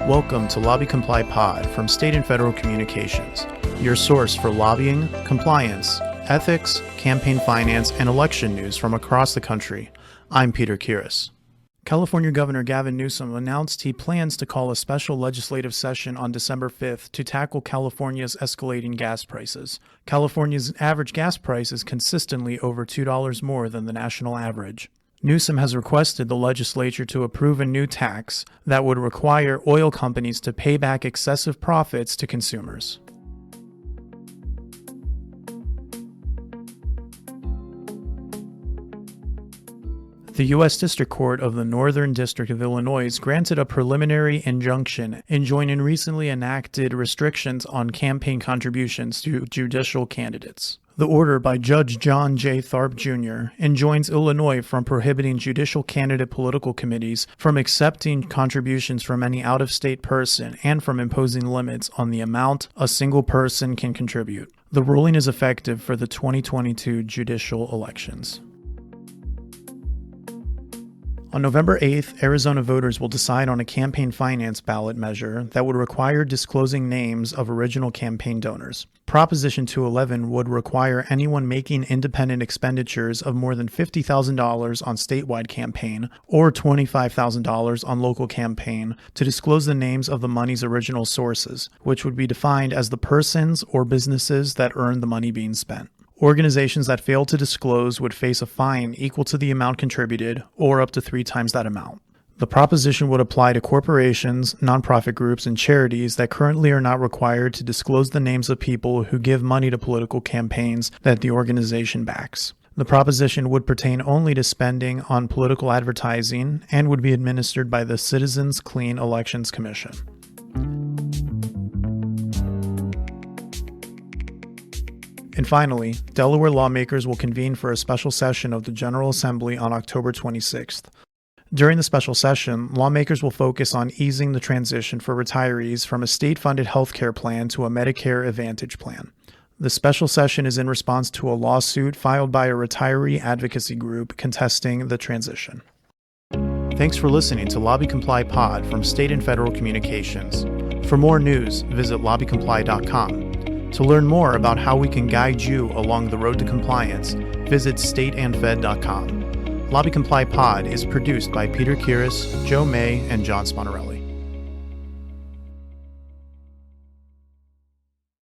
Welcome to LobbyComply Pod from State and Federal Communications, your source for lobbying, compliance, ethics, campaign finance, and election news from across the country. I'm Peter Kiris. California Governor Gavin Newsom announced he plans to call a special legislative session on December 5th to tackle California's escalating gas prices. California's average gas price is consistently over $2 more than the national average. Newsom has requested the legislature to approve a new tax that would require oil companies to pay back excessive profits to consumers. The U.S. District Court of the Northern District of Illinois granted a preliminary injunction enjoining recently enacted restrictions on campaign contributions to judicial candidates. The order by Judge John J. Tharp Jr. enjoins Illinois from prohibiting judicial candidate political committees from accepting contributions from any out-of-state person and from imposing limits on the amount a single person can contribute. The ruling is effective for the 2022 judicial elections. On November 8th, Arizona voters will decide on a campaign finance ballot measure that would require disclosing names of original campaign donors. Proposition 211 would require anyone making independent expenditures of more than $50,000 on statewide campaign or $25,000 on local campaign to disclose the names of the money's original sources, which would be defined as the persons or businesses that earned the money being spent. Organizations that fail to disclose would face a fine equal to the amount contributed or up to 3 times that amount. The proposition would apply to corporations, nonprofit groups, and charities that currently are not required to disclose the names of people who give money to political campaigns that the organization backs. The proposition would pertain only to spending on political advertising and would be administered by the Citizens Clean Elections Commission. And finally, Delaware lawmakers will convene for a special session of the General Assembly on October 26th. During the special session, lawmakers will focus on easing the transition for retirees from a state-funded health care plan to a Medicare Advantage plan. The special session is in response to a lawsuit filed by a retiree advocacy group contesting the transition. Thanks for listening to LobbyComply Pod from State and Federal Communications. For more news, visit LobbyComply.com. To learn more about how we can guide you along the road to compliance, visit stateandfed.com. LobbyComply Pod is produced by Peter Kiris, Joe May, and John Spontarelli.